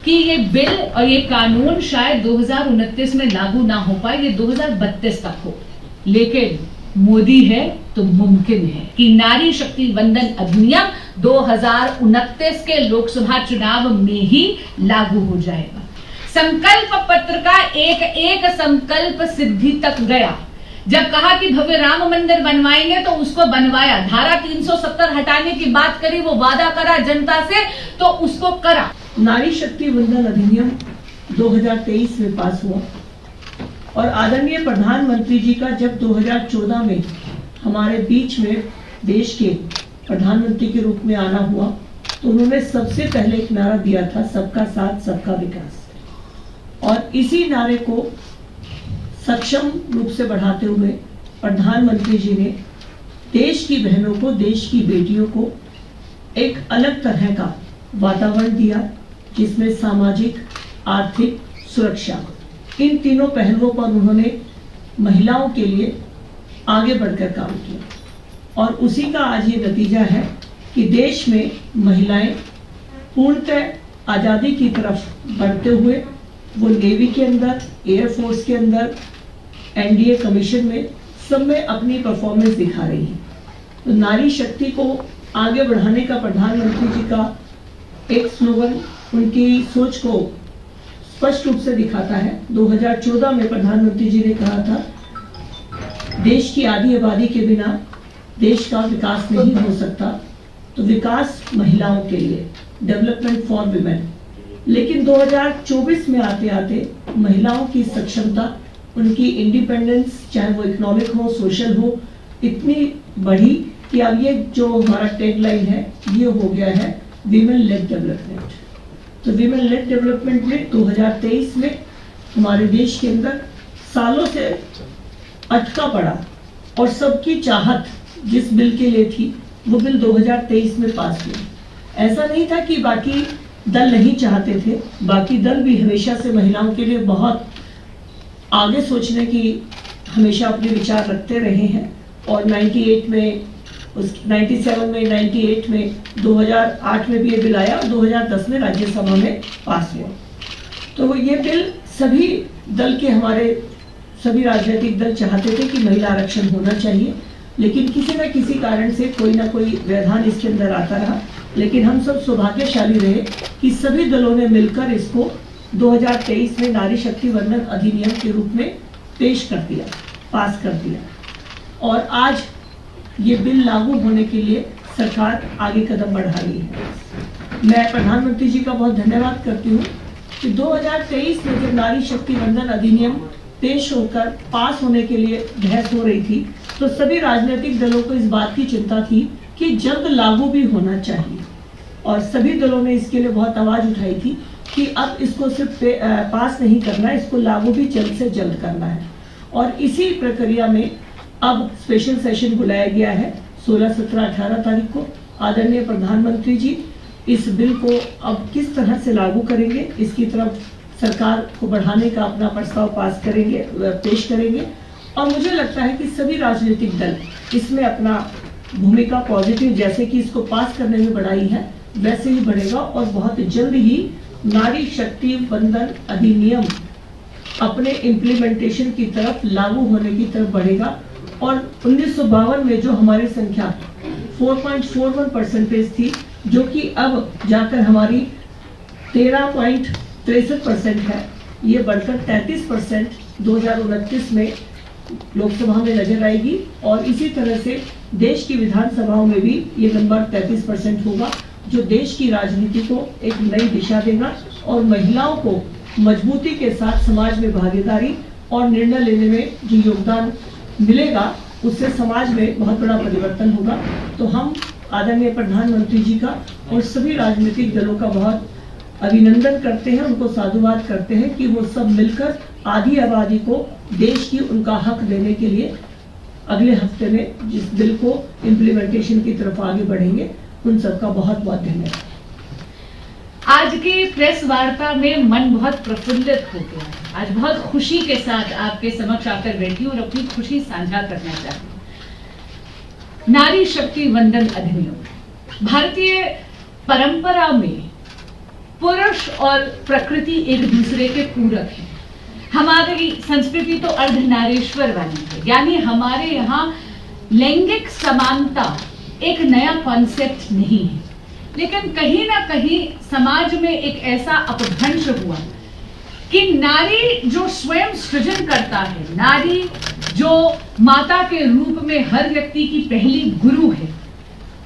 कि ये बिल और ये कानून शायद 2029 में लागू ना हो पाए, ये 2032 तक हो, लेकिन मोदी है तो मुमकिन है कि नारी शक्ति वंदन अधिनियम 2029 के लोकसभा चुनाव में ही लागू हो जाएगा। संकल्प पत्र का एक एक संकल्प सिद्धि तक गया। जब कहा कि भव्य राम मंदिर बनवाएंगे तो उसको बनवाया, धारा 370 हटाने की बात करी, वो वादा करा जनता से तो उसको करा। नारी शक्ति वंदन अधिनियम 2023 में पास हुआ और आदरणीय प्रधानमंत्री जी का जब 2014 में हमारे बीच में देश के प्रधानमंत्री के रूप में आना हुआ तो उन्होंने सबसे पहले एक नारा दिया था, सबका साथ सबका विकास। और इसी नारे को सक्षम रूप से बढ़ाते हुए प्रधानमंत्री जी ने देश की बहनों को, देश की बेटियों को एक अलग तरह का वातावरण दिया जिसमें सामाजिक, आर्थिक सुरक्षा, इन तीनों पहलुओं पर उन्होंने महिलाओं के लिए आगे बढ़कर काम किया। और उसी का आज ये नतीजा है कि देश में महिलाएं पूर्णतः आज़ादी की तरफ बढ़ते हुए वो नेवी के अंदर, एयरफोर्स के अंदर, एनडीए कमीशन में सब में अपनी परफॉर्मेंस दिखा रही है। तो नारी शक्ति को आगे बढ़ाने का प्रधानमंत्री जी का एक स्लोगन उनकी सोच को स्पष्ट रूप से दिखाता है। 2014 में प्रधानमंत्री जी ने कहा था, देश की आधी आबादी के बिना देश का विकास नहीं हो सकता, तो विकास महिलाओं के लिए, डेवलपमेंट फॉर विमेन। लेकिन 2024 में आते आते महिलाओं की सक्षमता, उनकी इंडिपेंडेंस, चाहे वो इकोनॉमिक हो, सोशल हो, इतनी बढ़ी कि अब ये जो हमारा टैगलाइन है ये हो गया है वीमेन लेड डेवलपमेंट। तो वीमेन लेड डेवलपमेंट में 2023 में हमारे देश के अंदर सालों से अटका पड़ा और सबकी चाहत जिस बिल के लिए थी वो बिल 2023 में पास हुआ। ऐसा नहीं था कि बाकी दल नहीं चाहते थे, बाकी दल भी हमेशा से महिलाओं के लिए बहुत आगे सोचने की हमेशा अपने विचार रखते रहे हैं। और 97 में, 98 में, 2008 में भी ये बिल आया और 2010 में राज्यसभा में पास हुआ। तो ये बिल सभी दल के, हमारे सभी राजनीतिक दल चाहते थे कि महिला आरक्षण होना चाहिए, लेकिन किसी न किसी कारण से कोई ना कोई व्यवधान इसके अंदर आता रहा। लेकिन हम सब सौभाग्यशाली रहे कि सभी दलों ने मिलकर इसको 2023 में नारी शक्ति वंदन अधिनियम के रूप में पेश कर दिया, पास कर दिया। और आज ये बिल लागू होने के लिए सरकार आगे कदम बढ़ा रही है। मैं प्रधानमंत्री जी का बहुत धन्यवाद करती हूँ कि 2023 में जब नारी शक्ति वंदन अधिनियम पेश होकर पास होने के लिए बहस हो रही थी तो सभी राजनीतिक दलों को इस बात की चिंता थी कि जल्द लागू भी होना चाहिए। और सभी दलों ने इसके लिए बहुत आवाज उठाई थी कि अब इसको सिर्फ पास नहीं करना है, इसको लागू भी जल्द से जल्द करना है। और इसी प्रक्रिया में अब स्पेशल सेशन बुलाया गया है 16, 17, 18 तारीख को। आदरणीय प्रधानमंत्री जी इस बिल को अब किस तरह से लागू करेंगे, इसकी तरफ सरकार को बढ़ाने का अपना प्रस्ताव पास करेंगे, पेश करेंगे। और मुझे लगता है कि सभी राजनीतिक दल इसमें अपना भूमिका पॉजिटिव, जैसे कि इसको पास करने में बढ़ाई है वैसे ही बढ़ेगा। और बहुत जल्द ही नारी शक्ति वंदन अधिनियम अपने इम्प्लीमेंटेशन की तरफ, लागू होने की तरफ बढ़ेगा। और 1952 में जो हमारी संख्या 4.41% थी, जो कि अब जाकर हमारी 13.63% है, ये बढ़कर 33% 2029 में लोकसभा में नजर आएगी। और इसी तरह से देश की विधानसभाओं में भी ये नंबर 33% होगा, जो देश की राजनीति को एक नई दिशा देगा और महिलाओं को मजबूती के साथ समाज में भागीदारी और निर्णय लेने में जो योगदान मिलेगा उससे समाज में बहुत बड़ा परिवर्तन होगा। तो हम आदरणीय प्रधानमंत्री जी का और सभी राजनीतिक दलों का बहुत अभिनंदन करते हैं, उनको साधुवाद करते हैं कि वो सब मिलकर आधी आबादी को देश की उनका हक देने के लिए अगले हफ्ते में जिस बिल को इम्प्लीमेंटेशन की तरफ आगे बढ़ेंगे, उन सबका बहुत बहुत धन्यवाद। आज की प्रेस वार्ता में मन बहुत प्रफुल्लित हो गया है। आज बहुत खुशी के साथ आपके समक्ष आकर बैठी और अपनी खुशी साझा करना चाहती हूँ। नारी शक्ति वंदन अधिनियम भारतीय परंपरा में पुरुष और प्रकृति एक दूसरे के पूरक हैं। हमारी संस्कृति तो अर्धनारीश्वर वाली है, यानी हमारे यहाँ लैंगिक समानता एक नया कॉन्सेप्ट नहीं है, लेकिन कहीं ना कहीं समाज में एक ऐसा अपभ्रंश हुआ कि नारी जो स्वयं सृजन करता है, नारी जो माता के रूप में हर व्यक्ति की पहली गुरु है,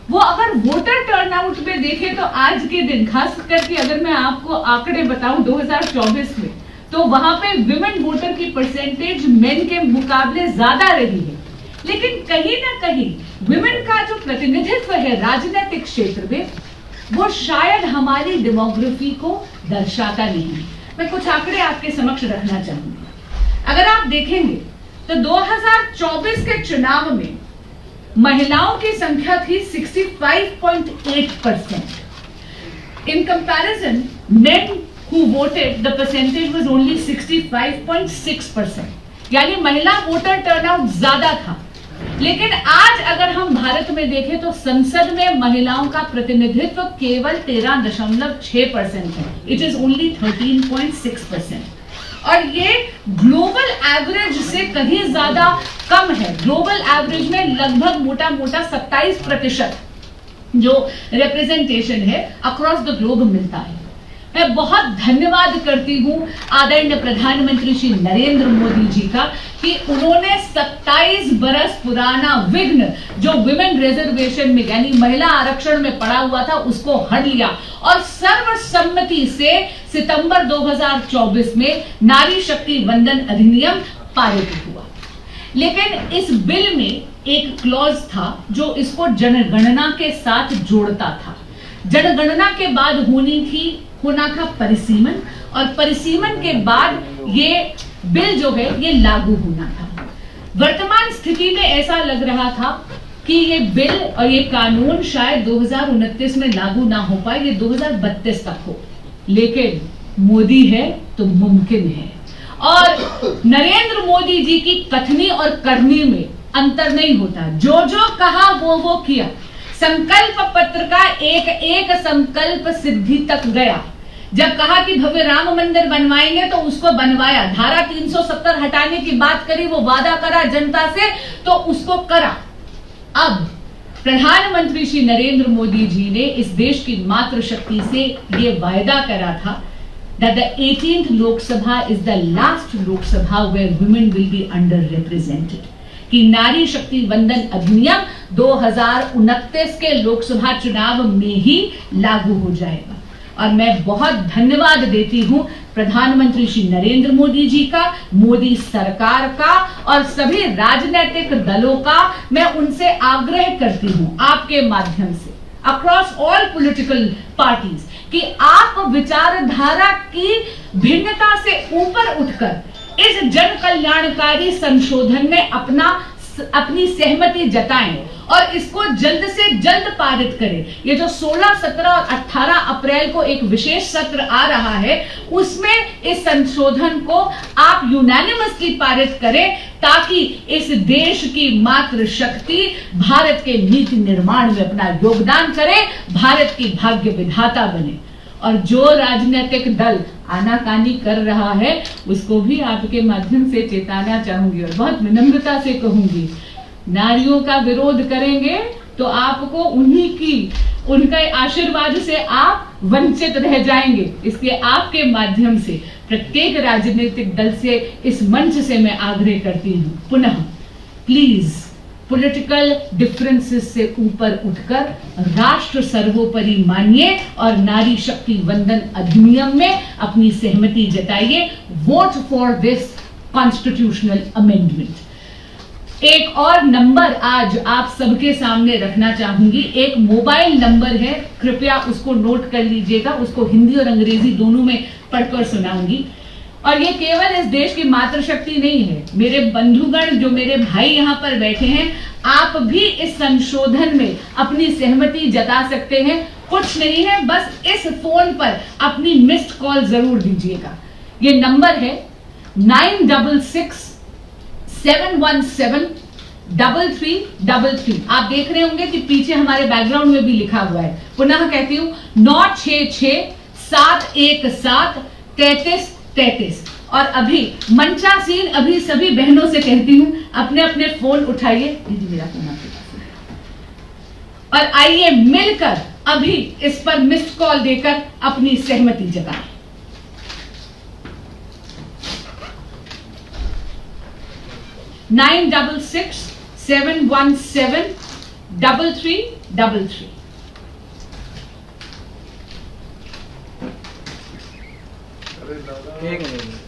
वो अगर वोटर टर्नआउट में देखे तो आज के दिन, खास करके अगर मैं आपको आंकड़े बताऊं 2024 में, तो वहां पे विमेन वोटर की परसेंटेज मेन के मुकाबले ज्यादा रही है। लेकिन कहीं ना कहीं विमेन का जो प्रतिनिधित्व है राजनीतिक क्षेत्र में, वो शायद हमारी डेमोग्राफी को दर्शाता नहीं। मैं कुछ आंकड़े आपके समक्ष रखना चाहूंगी। अगर आप देखेंगे तो 2024 के चुनाव में महिलाओं की संख्या थी 65.8%. In comparison, men who voted, the percentage was only 65.6%. यानी महिला वोटर टर्नआउट ज्यादा था। लेकिन आज अगर हम भारत में देखें तो संसद में महिलाओं का प्रतिनिधित्व केवल 13.6% है। It is only 13.6%। और ये ग्लोबल एवरेज से कहीं ज्यादा कम है। ग्लोबल एवरेज में लगभग मोटा मोटा 27% जो रिप्रेजेंटेशन है अक्रॉस द ग्लोब मिलता है। मैं बहुत धन्यवाद करती हूं आदरणीय प्रधानमंत्री श्री नरेंद्र मोदी जी का कि उन्होंने 27 बरस पुराना विघ्न जो विमेन रिजर्वेशन में यानी महिला आरक्षण में पड़ा हुआ था उसको हट लिया और सर्वसम्मति से सितंबर 2024 में नारी शक्ति वंदन अधिनियम पारित हुआ। लेकिन इस बिल में एक क्लॉज था जो इसको जनगणना के साथ जोड़ता था। जनगणना के बाद होना था परिसीमन और परिसीमन के बाद ये बिल जो है ये लागू होना था। वर्तमान स्थिति में ऐसा लग रहा था कि ये बिल और ये कानून शायद 2029 में लागू ना हो पाए, ये 2032 तक हो। लेकिन मोदी है तो मुमकिन है और नरेंद्र मोदी जी की कथनी और करनी में अंतर नहीं होता। जो जो कहा वो किया। संकल्प पत्र का एक एक संकल्प सिद्धि तक गया। जब कहा कि भव्य राम मंदिर बनवाएंगे तो उसको बनवाया। धारा 370 हटाने की बात करी, वो वादा करा जनता से तो उसको करा। अब प्रधानमंत्री श्री नरेंद्र मोदी जी ने इस देश की मातृशक्ति से ये वायदा करा था that the 18th Lok Sabha is the last Lok Sabha where women will be underrepresented. कि नारी शक्ति वंदन अधिनियम 2029 के लोकसभा चुनाव में ही लागू हो जाएगा। और मैं बहुत धन्यवाद देती हूं प्रधानमंत्री श्री नरेंद्र मोदी जी का, मोदी सरकार का और सभी राजनीतिक दलों का। मैं उनसे आग्रह करती हूं आपके माध्यम से अक्रॉस ऑल पॉलिटिकल पार्टीज कि आप विचारधारा की भिन्नता से ऊपर उठकर इस जन कल्याणकारी संशोधन में अपनी सहमति जताएं और इसको जल्द से जल्द पारित करें। ये जो 16, 17 और 18 अप्रैल को एक विशेष सत्र आ रहा है उसमें इस संशोधन को आप यूनानिमसली पारित करें ताकि इस देश की मातृशक्ति भारत के नीति निर्माण में अपना योगदान करे, भारत की भाग्य विधाता बने। और जो राजनीतिक दल आनाकानी कर रहा है उसको भी आपके माध्यम से चेताना चाहूंगी और बहुत विनम्रता से कहूंगी, नारियों का विरोध करेंगे तो आपको उनके आशीर्वाद से आप वंचित रह जाएंगे। इसलिए आपके माध्यम से प्रत्येक राजनीतिक दल से इस मंच से मैं आग्रह करती हूं, पुनः प्लीज पॉलिटिकल डिफरेंसेस से ऊपर उठकर राष्ट्र सर्वोपरि मानिए और नारी शक्ति वंदन अधिनियम में अपनी सहमति जताइए। Vote for this constitutional amendment. एक और नंबर आज आप सबके सामने रखना चाहूंगी। एक मोबाइल नंबर है, कृपया उसको नोट कर लीजिएगा। उसको हिंदी और अंग्रेजी दोनों में पढ़कर सुनाऊंगी। और ये केवल इस देश की मातृशक्ति नहीं है, मेरे बंधुगण जो मेरे भाई यहाँ पर बैठे हैं, आप भी इस संशोधन में अपनी सहमति जता सकते हैं। कुछ नहीं है, बस इस फोन पर अपनी मिस्ड कॉल जरूर दीजिएगा। ये नंबर है 9667173333। आप देख रहे होंगे कि पीछे हमारे बैकग्राउंड में भी लिखा हुआ है। पुनः कहती हूँ 966 7173333। और अभी मंचासीन अभी सभी बहनों से कहती हूं, अपने अपने फोन उठाइए। दीदी मेरा फोन आपके पास है। और आइए मिलकर अभी इस पर मिस्ड कॉल देकर अपनी सहमति जताएं। $966-717-3333। एक मिनट।